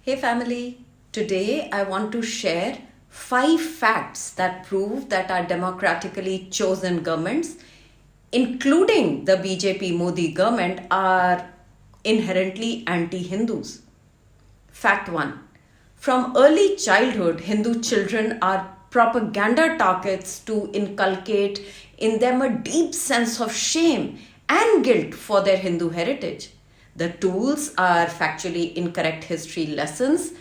Hey family, today I want to share 5 facts that prove that our democratically chosen governments, including the BJP Modi government, are inherently anti Hindus. Fact 1. From early childhood, Hindu children are propaganda targets to inculcate in them a deep sense of shame and guilt for their Hindu heritage. The tools are factually incorrect history lessons,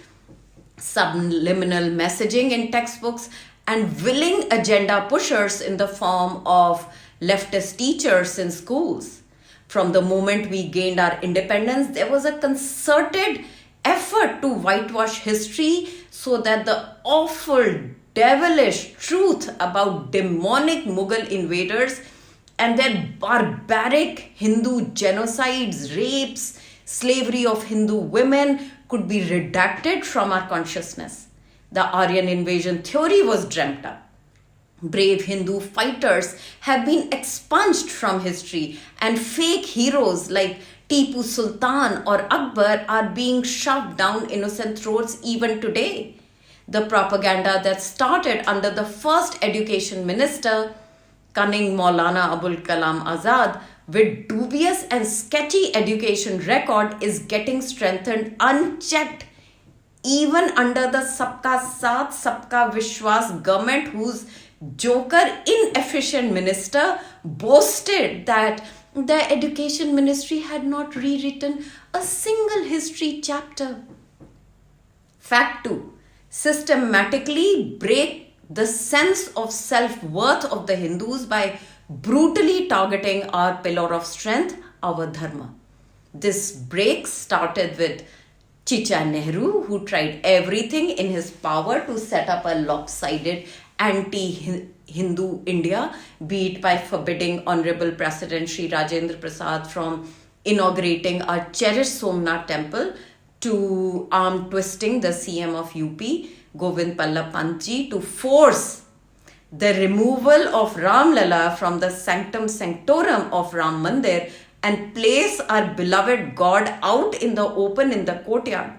subliminal messaging in textbooks, and willing agenda pushers in the form of leftist teachers in schools. From the moment we gained our independence, there was a concerted effort to whitewash history so that the awful, devilish truth about demonic Mughal invaders and their barbaric Hindu genocides, rapes, slavery of Hindu women could be redacted from our consciousness. The Aryan invasion theory was dreamt up. Brave Hindu fighters have been expunged from history, and fake heroes like Tipu Sultan or Akbar are being shoved down innocent throats even today. The propaganda that started under the first education minister, cunning Maulana Abul Kalam Azad, with dubious and sketchy education record, is getting strengthened unchecked even under the Sabka Saath Sabka Vishwas government, whose joker inefficient minister boasted that the education ministry had not rewritten a single history chapter. Fact 2. Systematically break the sense of self-worth of the Hindus by brutally targeting our pillar of strength, our dharma. This break started with Chicha Nehru, who tried everything in his power to set up a lopsided anti-Hindu India, be it by forbidding Honorable President Sri Rajendra Prasad from inaugurating our cherished Somnath temple, to arm twisting the CM of UP, Govind Pallab Pantji, to force the removal of Ram Lala from the sanctum sanctorum of Ram Mandir and place our beloved God out in the open in the courtyard.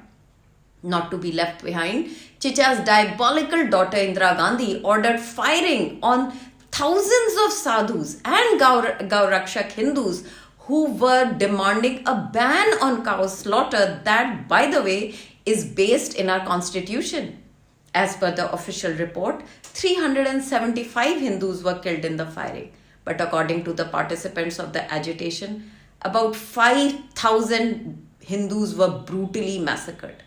Not to be left behind, Chicha's diabolical daughter Indira Gandhi ordered firing on thousands of sadhus and Gaurakshak Hindus who were demanding a ban on cow slaughter that, by the way, is based in our constitution. As per the official report, 375 Hindus were killed in the firing. But according to the participants of the agitation, about 5,000 Hindus were brutally massacred.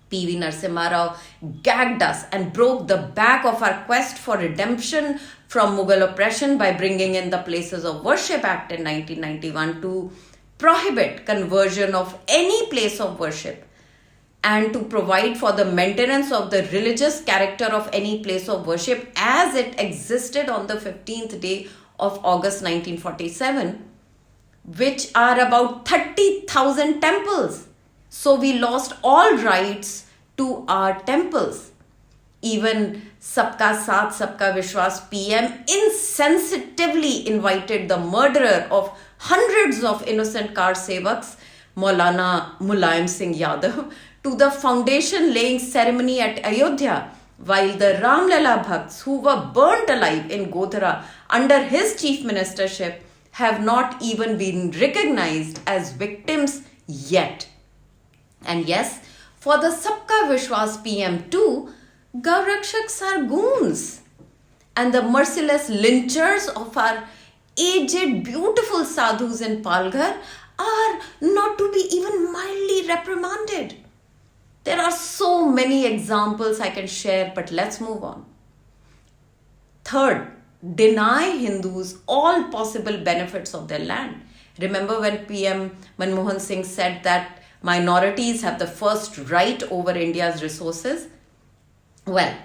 P.V. Narasimha Rao gagged us and broke the back of our quest for redemption from Mughal oppression by bringing in the Places of Worship Act in 1991 to prohibit conversion of any place of worship and to provide for the maintenance of the religious character of any place of worship as it existed on the 15th day of August 1947, which are about 30,000 temples. So we lost all rights to our temples. Even Sabka Saath Sabka Vishwas PM insensitively invited the murderer of hundreds of innocent car sevaks, Maulana Mulayam Singh Yadav, to the foundation laying ceremony at Ayodhya, while the Ram Lala Bhakts who were burnt alive in Godhra under his chief ministership have not even been recognized as victims yet. And yes, for the Sabka Vishwas PM too, Gaurakshaks are goons. And the merciless lynchers of our aged, beautiful sadhus in Palghar are not to be even mildly reprimanded. There are so many examples I can share, but let's move on. Third, deny Hindus all possible benefits of their land. Remember when PM Manmohan Singh said that minorities have the first right over India's resources? Well,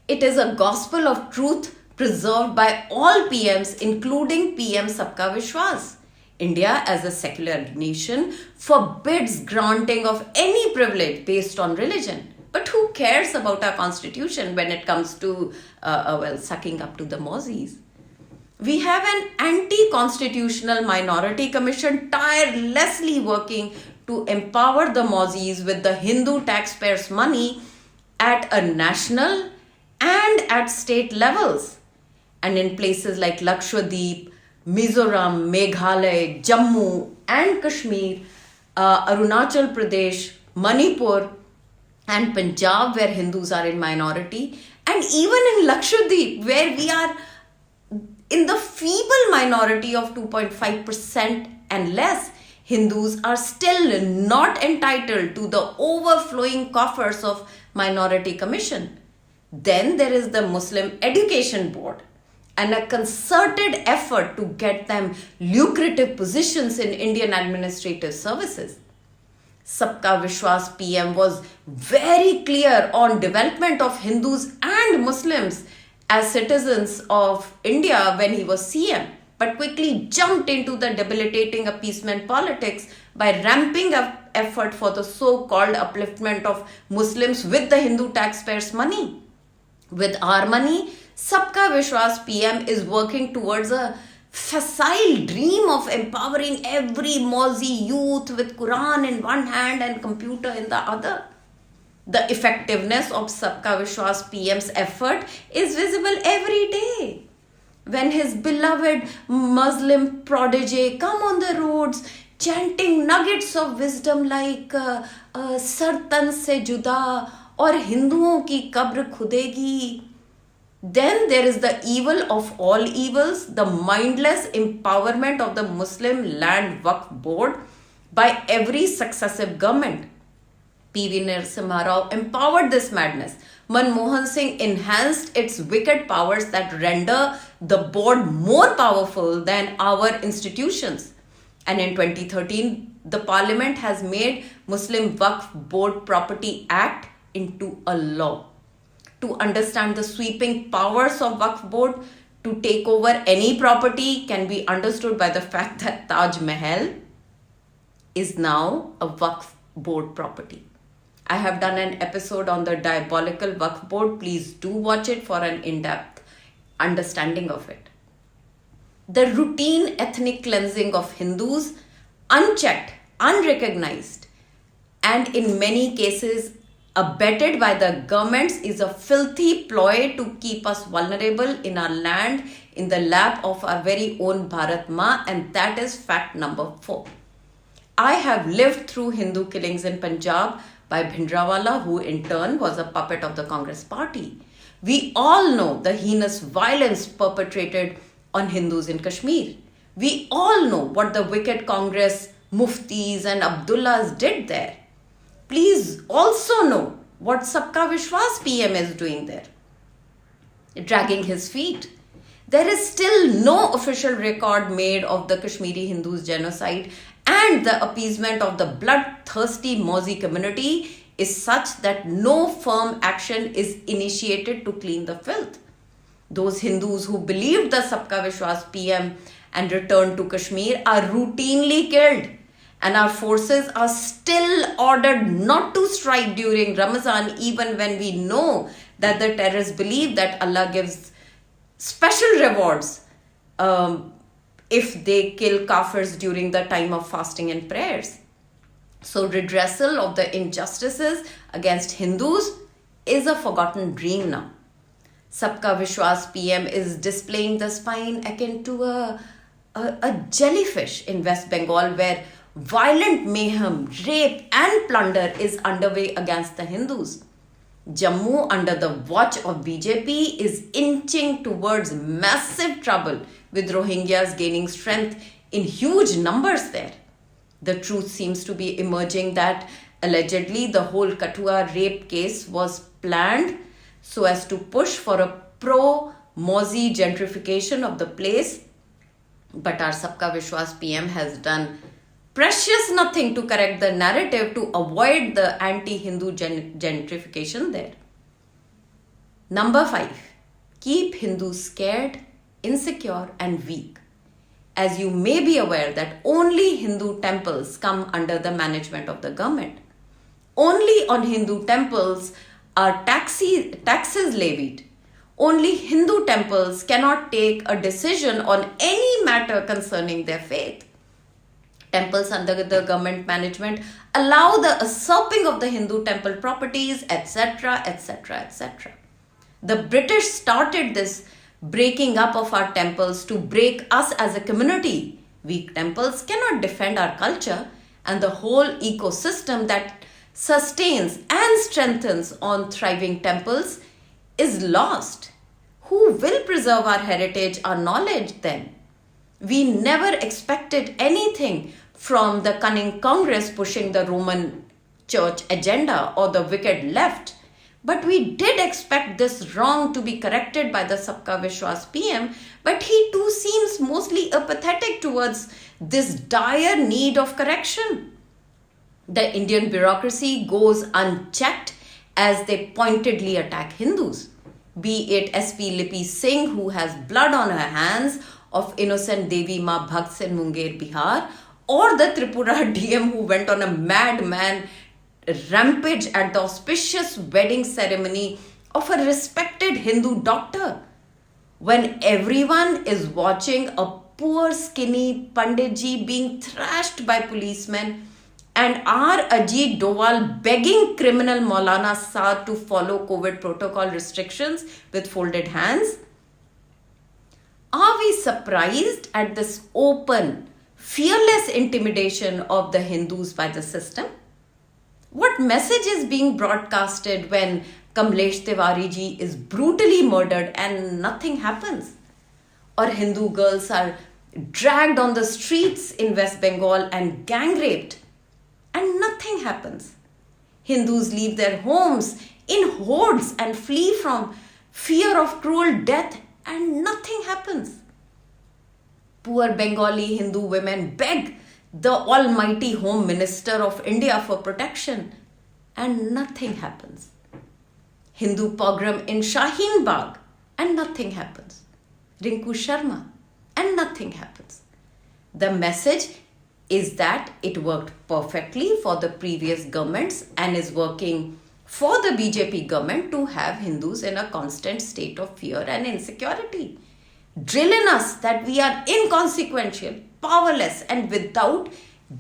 it is a gospel of truth preserved by all PMs, including PM Sabka Vishwas. India, as a secular nation, forbids granting of any privilege based on religion. But who cares about our constitution when it comes to, sucking up to the mozzies? We have an anti-constitutional minority commission tirelessly working to empower the Mozis with the Hindu taxpayers' money at a national and at state levels. And in places like Lakshadweep, Mizoram, Meghalaya, Jammu and Kashmir, Arunachal Pradesh, Manipur, and Punjab, where Hindus are in minority, and even in Lakshadweep, where we are in the feeble minority of 2.5% and less, Hindus are still not entitled to the overflowing coffers of Minority Commission. Then there is the Muslim Education Board and a concerted effort to get them lucrative positions in Indian administrative services. Sabka Vishwas PM was very clear on development of Hindus and Muslims as citizens of India when he was CM, but quickly jumped into the debilitating appeasement politics by ramping up effort for the so-called upliftment of Muslims with the Hindu taxpayers' money. With our money, Sabka Vishwas PM is working towards a facile dream of empowering every Mozi youth with Quran in one hand and computer in the other. The effectiveness of Sabka Vishwas PM's effort is visible every day. When his beloved Muslim protege come on the roads chanting nuggets of wisdom like Sartan se juda or Hinduon ki kabr khudegi, then there is the evil of all evils, the mindless empowerment of the Muslim Land Waqf Board by every successive government. P.V. Narasimha Rao empowered this madness. Manmohan Singh enhanced its wicked powers that render the board more powerful than our institutions. And in 2013, the parliament has made Muslim Waqf Board Property Act into a law. To understand the sweeping powers of Waqf Board to take over any property can be understood by the fact that Taj Mahal is now a Waqf Board property. I have done an episode on the diabolical Waqf Board. Please do watch it for an in-depth understanding of it. The routine ethnic cleansing of Hindus, unchecked, unrecognized, and in many cases abetted by the governments, is a filthy ploy to keep us vulnerable in our land in the lap of our very own Bharat Ma, and that is fact number 4. I have lived through Hindu killings in Punjab by Bhindranwala, who in turn was a puppet of the Congress party. We all know the heinous violence perpetrated on Hindus in Kashmir. We all know what the wicked Congress muftis and Abdullahs did there. Please also know what Sabka Vishwas PM is doing there. Dragging his feet. There is still no official record made of the Kashmiri Hindus genocide, and the appeasement of the bloodthirsty Mozi community is such that no firm action is initiated to clean the filth. Those Hindus who believed the Sabka Vishwas PM and returned to Kashmir are routinely killed, and our forces are still ordered not to strike during Ramazan, even when we know that the terrorists believe that Allah gives special rewards if they kill kafirs during the time of fasting and prayers. So redressal of the injustices against Hindus is a forgotten dream now. Sabka Vishwas PM is displaying the spine akin to a jellyfish in West Bengal, where violent mayhem, rape and plunder is underway against the Hindus. Jammu, under the watch of BJP, is inching towards massive trouble, with Rohingyas gaining strength in huge numbers there. The truth seems to be emerging that allegedly the whole Kathua rape case was planned so as to push for a pro-Mozi gentrification of the place. But our Sabka Vishwas PM has done precious nothing to correct the narrative to avoid the anti-Hindu gentrification there. Number 5. Keep Hindus scared, insecure and weak. As you may be aware that only Hindu temples come under the management of the government. Only on Hindu temples are taxes levied. Only Hindu temples cannot take a decision on any matter concerning their faith. temples under the government management allow the usurping of the Hindu temple properties, etc., etc., etc. The British started this breaking up of our temples to break us as a community. Weak temples cannot defend our culture, and the whole ecosystem that sustains and strengthens on thriving temples is lost. Who will preserve our heritage, our knowledge then? We never expected anything from the cunning Congress pushing the Roman Church agenda or the wicked left. But we did expect this wrong to be corrected by the Sabka Vishwas PM, but he too seems mostly apathetic towards this dire need of correction. The Indian bureaucracy goes unchecked as they pointedly attack Hindus. Be it SP Lipi Singh, who has blood on her hands, of innocent Devi Ma Bhakts in Munger, Bihar, or the Tripura DM who went on a madman rampage at the auspicious wedding ceremony of a respected Hindu doctor. When everyone is watching a poor skinny Panditji being thrashed by policemen and our Ajit Doval begging criminal Maulana Saad to follow COVID protocol restrictions with folded hands, are we surprised at this open, fearless intimidation of the Hindus by the system? What message is being broadcasted when Kamlesh Tiwari ji is brutally murdered and nothing happens? Or Hindu girls are dragged on the streets in West Bengal and gang raped and nothing happens? Hindus leave their homes in hordes and flee from fear of cruel death and nothing happens. Poor Bengali Hindu women beg the almighty Home Minister of India for protection and nothing happens. Hindu pogrom in Shaheen Bagh and nothing happens. Rinku Sharma and nothing happens. The message is that it worked perfectly for the previous governments and is working for the BJP government to have Hindus in a constant state of fear and insecurity. Drill in us that we are inconsequential, powerless, and without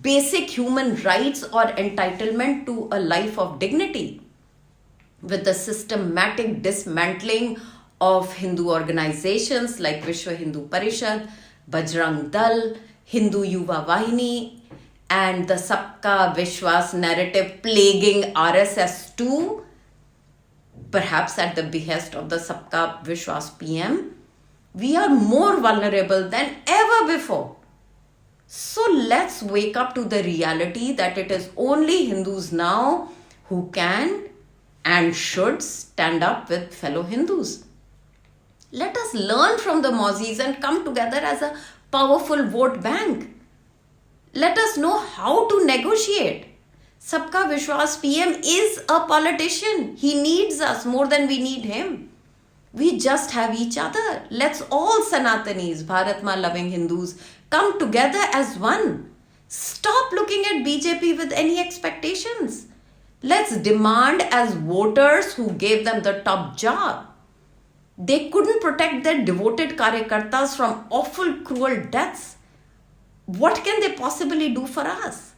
basic human rights or entitlement to a life of dignity. With the systematic dismantling of Hindu organizations like Vishwa Hindu Parishad, Bajrang Dal, Hindu Yuva Vahini, and the Sabka Vishwas narrative plaguing RSS too, perhaps at the behest of the Sabka Vishwas PM, we are more vulnerable than ever before. So let's wake up to the reality that it is only Hindus now who can and should stand up with fellow Hindus. Let us learn from the Mozis and come together as a powerful vote bank. Let us know how to negotiate. Sabka Vishwas PM is a politician. He needs us more than we need him. We just have each other. Let's all Sanatanis, Bharatma loving Hindus, come together as one. Stop looking at BJP with any expectations. Let's demand as voters who gave them the top job. They couldn't protect their devoted Karyakartas from awful, cruel deaths. What can they possibly do for us?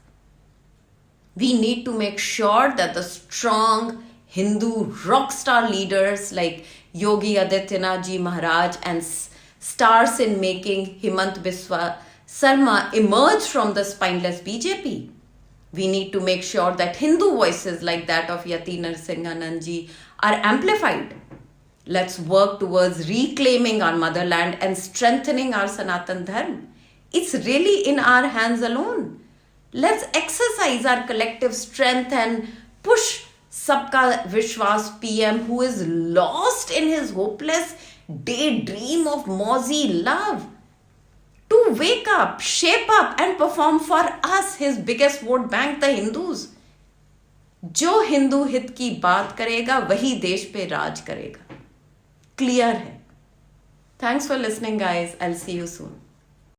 We need to make sure that the strong Hindu rock star leaders like Yogi Adityanath Ji Maharaj and stars in making Himant Biswa Sarma emerge from the spineless BJP. We need to make sure that Hindu voices like that of Yati Narasimhan Ji are amplified. Let's work towards reclaiming our motherland and strengthening our Sanatan Dharma. It's really in our hands alone. Let's exercise our collective strength and push Sabka Vishwas PM, who is lost in his hopeless daydream of Mozi love, to wake up, shape up and perform for us, his biggest vote bank, the Hindus. जो हिंदू हित की बात करेगा वही देश पे राज करेगा. Clear है. Thanks for listening, guys. I'll see you soon.